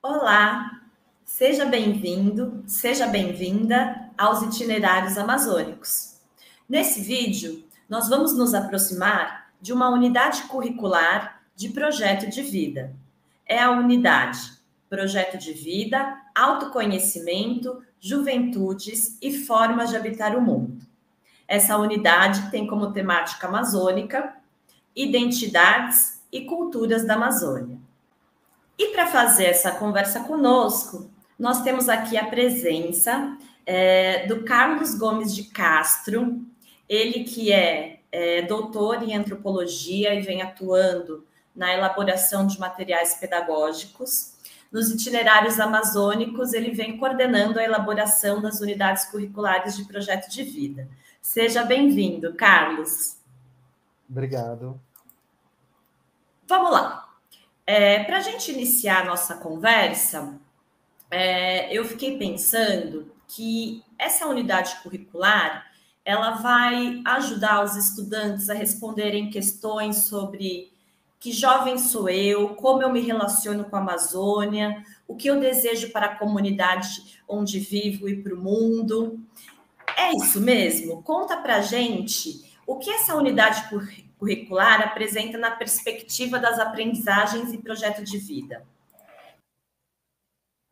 Olá, seja bem-vindo, seja bem-vinda aos itinerários amazônicos. Nesse vídeo, nós vamos nos aproximar de uma unidade curricular de projeto de vida. É a unidade Projeto de Vida, Autoconhecimento, Juventudes e Formas de Habitar o Mundo. Essa unidade tem como temática amazônica, identidades e culturas da Amazônia. E para fazer essa conversa conosco, nós temos aqui a presença do Carlos Gomes de Castro, ele que é doutor em antropologia e vem atuando na elaboração de materiais pedagógicos. Nos itinerários amazônicos, ele vem coordenando a elaboração das unidades curriculares de projeto de vida. Seja bem-vindo, Carlos. Obrigado. Vamos lá. Para a gente iniciar a nossa conversa, eu fiquei pensando que essa unidade curricular ela vai ajudar os estudantes a responderem questões sobre que jovem sou eu, como eu me relaciono com a Amazônia, o que eu desejo para a comunidade onde vivo e para o mundo. É isso mesmo? Conta para a gente o que essa unidade curricular apresenta na perspectiva das aprendizagens e projeto de vida.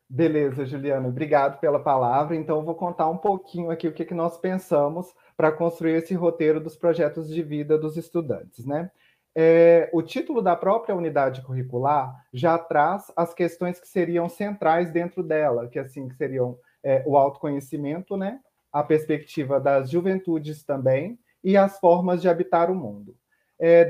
Beleza, Juliana, obrigado pela palavra. Então, eu vou contar um pouquinho aqui o que nós pensamos para construir esse roteiro dos projetos de vida dos estudantes, né? O título da própria unidade curricular já traz as questões que seriam centrais dentro dela, que seriam o autoconhecimento, né? A perspectiva das juventudes também e as formas de habitar o mundo.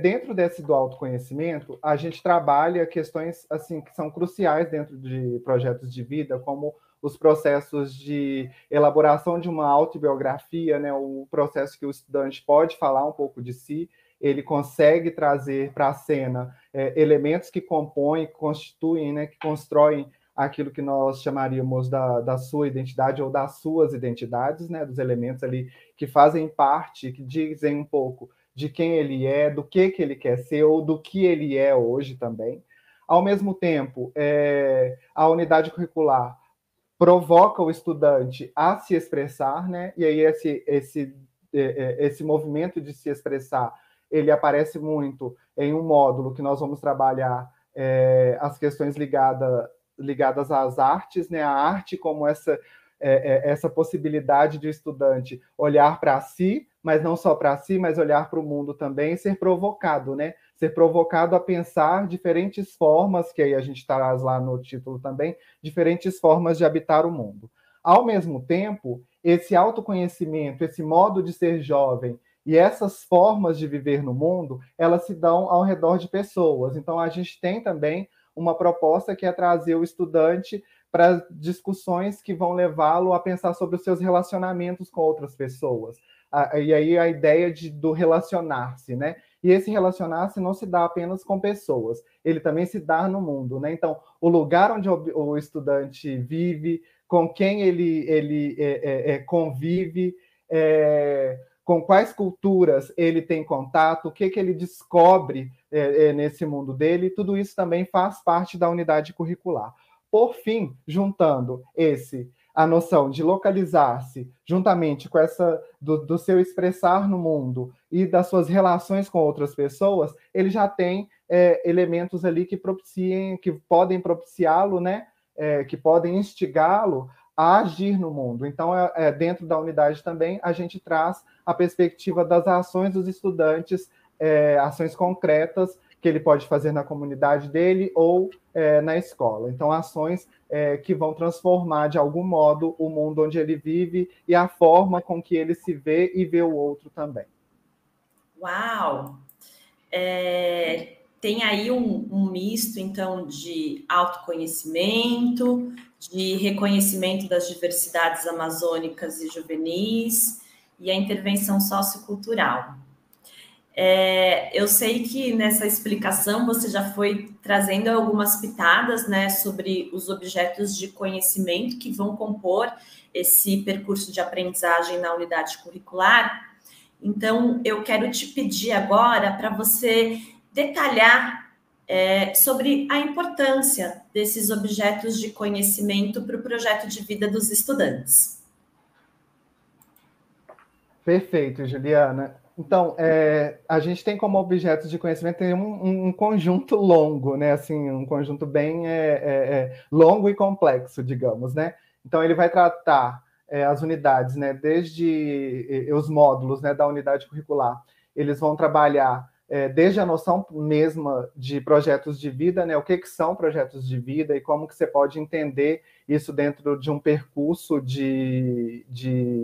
Dentro do autoconhecimento, a gente trabalha questões assim que são cruciais dentro de projetos de vida, como os processos de elaboração de uma autobiografia, né, o processo que o estudante pode falar um pouco de si, ele consegue trazer para a cena elementos que compõem, que constituem, né, que constroem aquilo que nós chamaríamos da sua identidade ou das suas identidades, né, dos elementos ali que fazem parte, que dizem um pouco de quem ele é, do que ele quer ser ou do que ele é hoje também. Ao mesmo tempo, a unidade curricular provoca o estudante a se expressar, né? E aí esse movimento de se expressar, ele aparece muito em um módulo que nós vamos trabalhar as questões ligadas às artes, né? A arte como essa possibilidade de o estudante olhar para si, mas não só para si, mas olhar para o mundo também e ser provocado, né? Ser provocado a pensar diferentes formas, que aí a gente traz lá no título também, diferentes formas de habitar o mundo. Ao mesmo tempo, esse autoconhecimento, esse modo de ser jovem e essas formas de viver no mundo, elas se dão ao redor de pessoas. Então, a gente tem também uma proposta que é trazer o estudante para discussões que vão levá-lo a pensar sobre os seus relacionamentos com outras pessoas. E aí a ideia do relacionar-se, né? E esse relacionar-se não se dá apenas com pessoas, ele também se dá no mundo, né? Então, o lugar onde o estudante vive, com quem ele convive, com quais culturas ele tem contato, o que ele descobre nesse mundo dele, tudo isso também faz parte da unidade curricular. Por fim, juntando a noção de localizar-se, juntamente com essa do seu expressar no mundo e das suas relações com outras pessoas, ele já tem elementos ali que podem propiciá-lo, né? Que podem instigá-lo a agir no mundo. Então, dentro da unidade também, a gente traz a perspectiva das ações dos estudantes, ações concretas que ele pode fazer na comunidade dele ou na escola. Então, ações que vão transformar, de algum modo, o mundo onde ele vive e a forma com que ele se vê e vê o outro também. Uau! Tem aí um misto, então, de autoconhecimento, de reconhecimento das diversidades amazônicas e juvenis e a intervenção sociocultural. Eu sei que nessa explicação você já foi trazendo algumas pitadas, né, sobre os objetos de conhecimento que vão compor esse percurso de aprendizagem na unidade curricular. Então, eu quero te pedir agora para você detalhar sobre a importância desses objetos de conhecimento para o projeto de vida dos estudantes. Perfeito, Juliana. Então, a gente tem como objetos de conhecimento tem um conjunto longo, né? Assim, um conjunto bem longo e complexo, digamos, né? Então, ele vai tratar as unidades, né? Desde os módulos, né, da unidade curricular. Eles vão trabalhar desde a noção mesma de projetos de vida, né? O que são projetos de vida e como que você pode entender isso dentro de um percurso de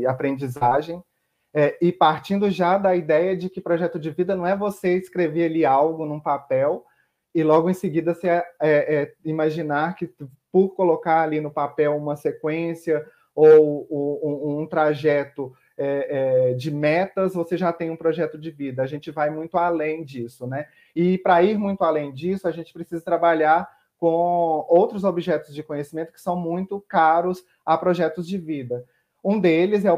aprendizagem. E partindo já da ideia de que projeto de vida não é você escrever ali algo num papel e logo em seguida você imaginar que por colocar ali no papel uma sequência ou um trajeto de metas, você já tem um projeto de vida. A gente vai muito além disso, né? E para ir muito além disso, a gente precisa trabalhar com outros objetos de conhecimento que são muito caros a projetos de vida. Um deles é a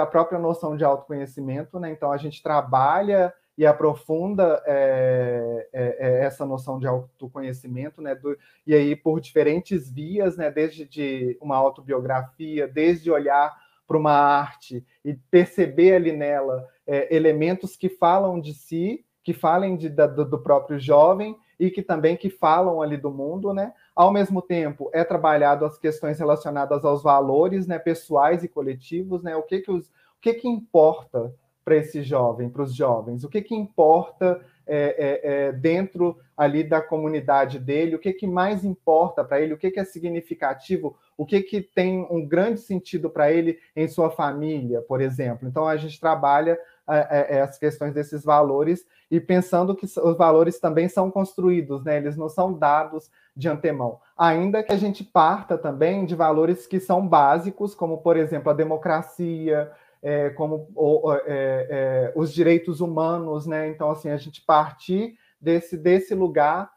própria noção de autoconhecimento, né? Então, a gente trabalha e aprofunda essa noção de autoconhecimento, né? E aí, por diferentes vias, né? Desde uma autobiografia, desde olhar para uma arte e perceber ali nela elementos que falam de si, que falem do próprio jovem e que também que falam ali do mundo, né? Ao mesmo tempo, é trabalhado as questões relacionadas aos valores, né, pessoais e coletivos, né? O que importa para esse jovem, para os jovens? O que importa dentro ali da comunidade dele? O que mais importa para ele? O que é significativo? O que tem um grande sentido para ele em sua família, por exemplo? Então, a gente trabalha as questões desses valores e pensando que os valores também são construídos, né? Eles não são dados de antemão. Ainda que a gente parta também de valores que são básicos, como, por exemplo, a democracia, como os direitos humanos, né? Então, assim, a gente partir desse lugar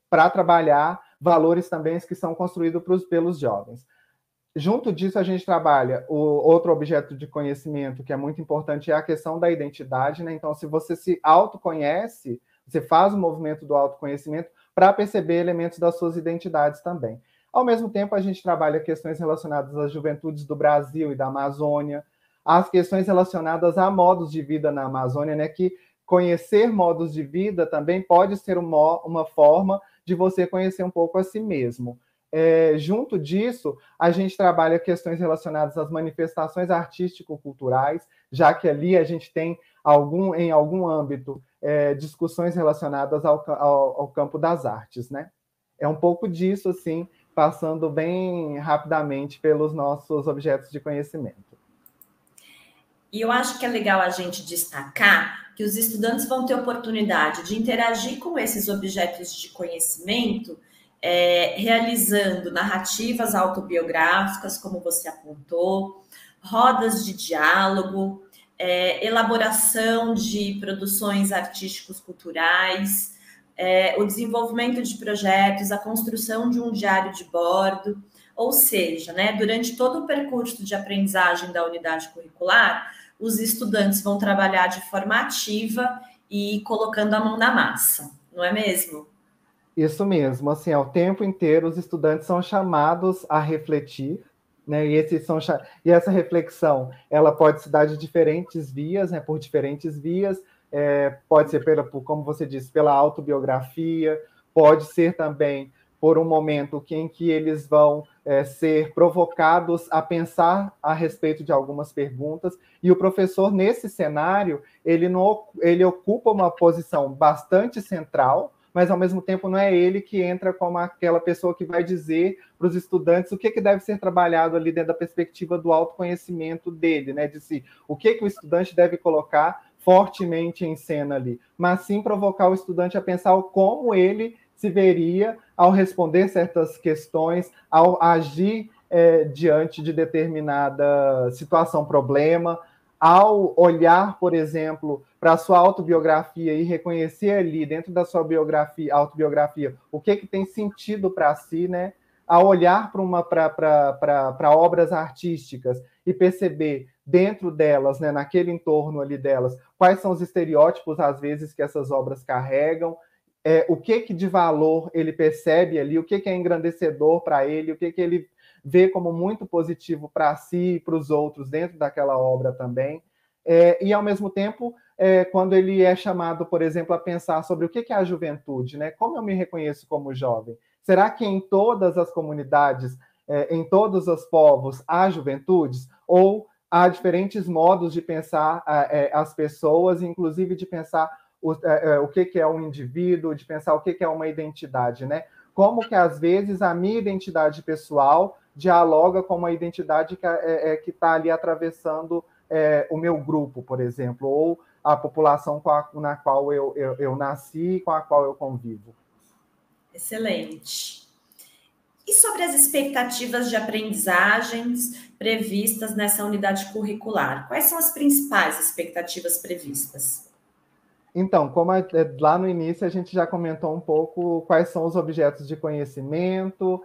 para trabalhar valores também que são construídos pelos jovens. Junto disso, a gente trabalha o outro objeto de conhecimento que é muito importante, é a questão da identidade, né? Então, se você se autoconhece, você faz o movimento do autoconhecimento para perceber elementos das suas identidades também. Ao mesmo tempo, a gente trabalha questões relacionadas às juventudes do Brasil e da Amazônia, as questões relacionadas a modos de vida na Amazônia, né? Que conhecer modos de vida também pode ser uma forma de você conhecer um pouco a si mesmo. Junto disso, a gente trabalha questões relacionadas às manifestações artístico-culturais, já que ali a gente tem, em algum âmbito, discussões relacionadas ao campo das artes, né? É um pouco disso, assim, passando bem rapidamente pelos nossos objetos de conhecimento. E eu acho que é legal a gente destacar que os estudantes vão ter oportunidade de interagir com esses objetos de conhecimento realizando narrativas autobiográficas, como você apontou, rodas de diálogo, elaboração de produções artísticos culturais, o desenvolvimento de projetos, a construção de um diário de bordo, ou seja, né, durante todo o percurso de aprendizagem da unidade curricular, os estudantes vão trabalhar de forma ativa e colocando a mão na massa, não é mesmo? Isso mesmo, assim, ao tempo inteiro os estudantes são chamados a refletir, né? E essa reflexão, ela pode se dar de diferentes vias, né? Por diferentes vias, pode ser como você disse, pela autobiografia, pode ser também por um momento em que eles vão ser provocados a pensar a respeito de algumas perguntas, e o professor, nesse cenário, ele ocupa uma posição bastante central, mas, ao mesmo tempo, não é ele que entra como aquela pessoa que vai dizer para os estudantes o que deve ser trabalhado ali dentro da perspectiva do autoconhecimento dele, né? De si. O que o estudante deve colocar fortemente em cena ali, mas sim provocar o estudante a pensar como ele se veria ao responder certas questões, ao agir diante de determinada situação, problema, ao olhar, por exemplo, para a sua autobiografia e reconhecer ali, dentro da sua autobiografia, o que tem sentido para si, né? Ao olhar para obras artísticas e perceber dentro delas, né, naquele entorno ali delas, quais são os estereótipos, às vezes, que essas obras carregam, o que de valor ele percebe ali, o que é engrandecedor para ele, o que ele vê como muito positivo para si e para os outros dentro daquela obra também. E, ao mesmo tempo, quando ele é chamado, por exemplo, a pensar sobre o que é a juventude, né? Como eu me reconheço como jovem? Será que em todas as comunidades, em todos os povos, há juventudes? Ou há diferentes modos de pensar as pessoas, inclusive de pensar o que é um indivíduo, de pensar o que é uma identidade, né? Como que, às vezes, a minha identidade pessoal dialoga com uma identidade que está ali atravessando o meu grupo, por exemplo, ou a população na qual eu nasci e com a qual eu convivo. Excelente. E sobre as expectativas de aprendizagens previstas nessa unidade curricular? Quais são as principais expectativas previstas? Então, como lá no início a gente já comentou um pouco quais são os objetos de conhecimento,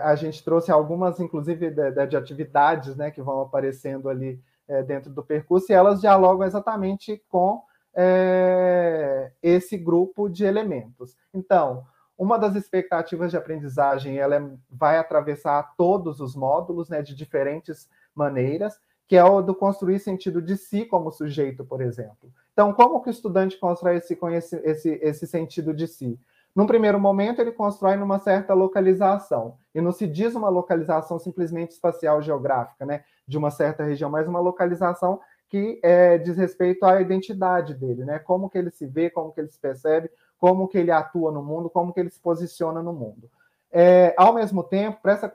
a gente trouxe algumas, inclusive, de atividades, né, que vão aparecendo ali dentro do percurso, e elas dialogam exatamente com esse grupo de elementos. Então, uma das expectativas de aprendizagem, ela vai atravessar todos os módulos, né, de diferentes maneiras, que é o do construir sentido de si como sujeito, por exemplo. Então, como que o estudante constrói esse sentido de si? Num primeiro momento, ele constrói numa certa localização, e não se diz uma localização simplesmente espacial geográfica, né, de uma certa região, mas uma localização que diz respeito à identidade dele, né, como que ele se vê, como que ele se percebe, como que ele atua no mundo, como que ele se posiciona no mundo. Ao mesmo tempo, para essa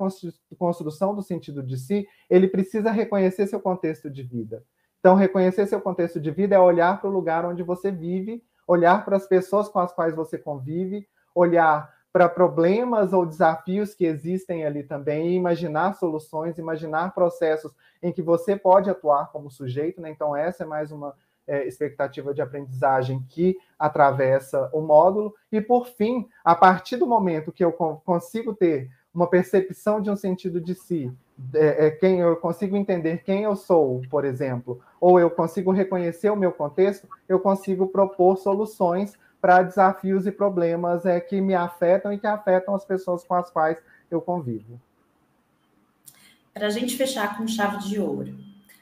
construção do sentido de si, ele precisa reconhecer seu contexto de vida. Então, reconhecer seu contexto de vida é olhar para o lugar onde você vive, olhar para as pessoas com as quais você convive, olhar para problemas ou desafios que existem ali também, e imaginar soluções, imaginar processos em que você pode atuar como sujeito, né? Então, essa é mais uma expectativa de aprendizagem que atravessa o módulo. E, por fim, a partir do momento que eu consigo ter uma percepção de um sentido de si, quem eu consigo entender quem eu sou, por exemplo, ou eu consigo reconhecer o meu contexto, eu consigo propor soluções para desafios e problemas que me afetam e que afetam as pessoas com as quais eu convivo. Para a gente fechar com chave de ouro,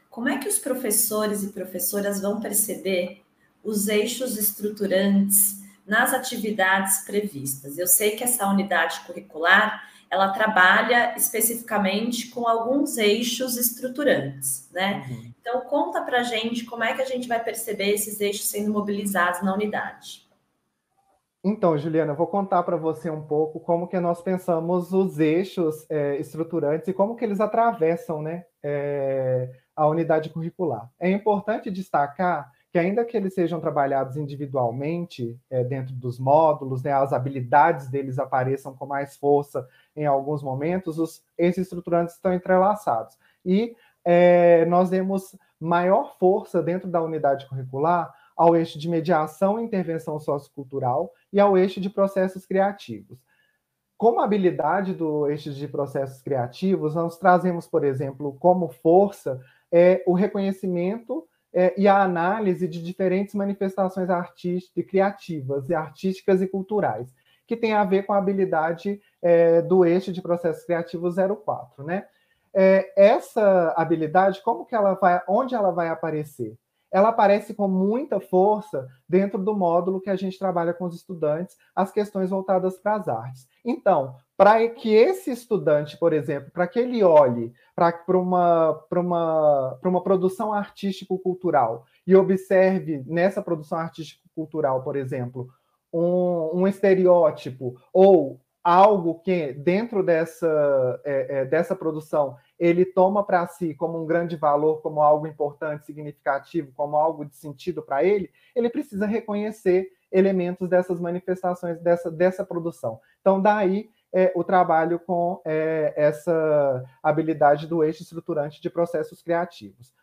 como é que os professores e professoras vão perceber os eixos estruturantes nas atividades previstas? Eu sei que essa unidade curricular, ela trabalha especificamente com alguns eixos estruturantes, né? Uhum. Então, conta para a gente como é que a gente vai perceber esses eixos sendo mobilizados na unidade. Então, Juliana, eu vou contar para você um pouco como que nós pensamos os eixos estruturantes e como que eles atravessam, né, a unidade curricular. É importante destacar que, ainda que eles sejam trabalhados individualmente dentro dos módulos, né, as habilidades deles apareçam com mais força em alguns momentos, os eixos estruturantes estão entrelaçados. E nós demos maior força dentro da unidade curricular ao eixo de mediação e intervenção sociocultural e ao eixo de processos criativos. Como habilidade do eixo de processos criativos, nós trazemos, por exemplo, como força o reconhecimento e a análise de diferentes manifestações artísticas, criativas, e artísticas e culturais, que tem a ver com a habilidade do eixo de processos criativos 04, né? Essa habilidade, onde ela vai aparecer? Ela aparece com muita força dentro do módulo que a gente trabalha com os estudantes, as questões voltadas para as artes. Então, para que esse estudante, por exemplo, para que ele olhe para uma produção artístico-cultural e observe nessa produção artístico-cultural, por exemplo, um estereótipo ou algo que, dentro dessa produção, ele toma para si como um grande valor, como algo importante, significativo, como algo de sentido para ele, ele precisa reconhecer elementos dessas manifestações, dessa produção. Então, daí o trabalho com essa habilidade do eixo estruturante de processos criativos.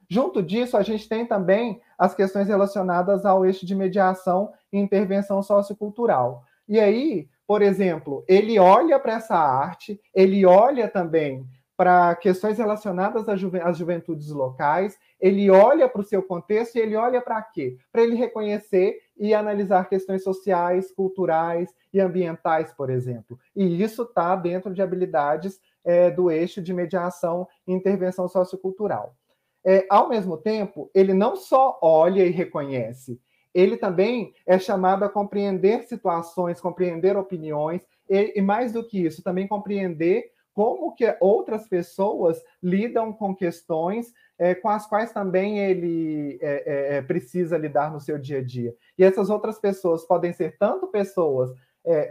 Junto disso, a gente tem também as questões relacionadas ao eixo de mediação e intervenção sociocultural. E aí, por exemplo, ele olha para essa arte, ele olha também para questões relacionadas às juventudes locais, ele olha para o seu contexto e ele olha para quê? Para ele reconhecer e analisar questões sociais, culturais e ambientais, por exemplo. E isso está dentro de habilidades do eixo de mediação e intervenção sociocultural. Ao mesmo tempo, ele não só olha e reconhece, ele também é chamado a compreender situações, compreender opiniões, e mais do que isso, também compreender como que outras pessoas lidam com questões com as quais também ele precisa lidar no seu dia a dia. E essas outras pessoas podem ser tanto pessoas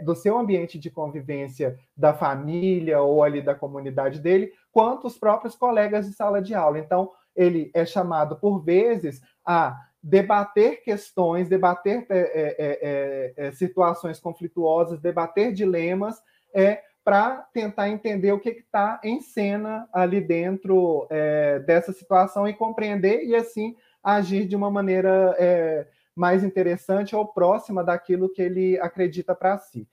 do seu ambiente de convivência, da família ou ali da comunidade dele, quanto os próprios colegas de sala de aula. Então, ele é chamado, por vezes, a debater questões, debater situações conflituosas, debater dilemas, para tentar entender o que está em cena ali dentro dessa situação e compreender e, assim, agir de uma maneira mais interessante ou próxima daquilo que ele acredita para si.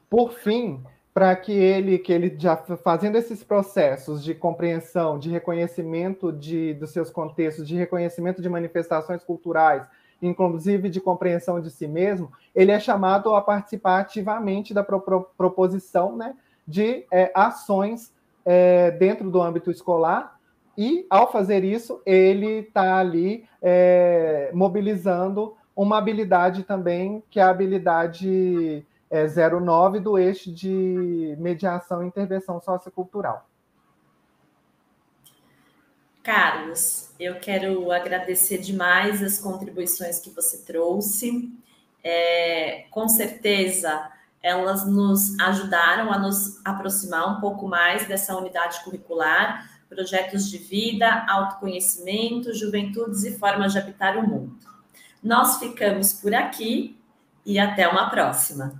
Por fim, para que ele já fazendo esses processos de compreensão, de reconhecimento dos seus contextos, de reconhecimento de manifestações culturais, inclusive de compreensão de si mesmo, ele é chamado a participar ativamente da proposição, né, de ações dentro do âmbito escolar, e, ao fazer isso, ele está ali mobilizando uma habilidade também, que é a habilidade 09 do eixo de mediação e intervenção sociocultural. Carlos, eu quero agradecer demais as contribuições que você trouxe. Com certeza, elas nos ajudaram a nos aproximar um pouco mais dessa unidade curricular, projetos de vida, autoconhecimento, juventudes e formas de habitar o mundo. Nós ficamos por aqui e até uma próxima.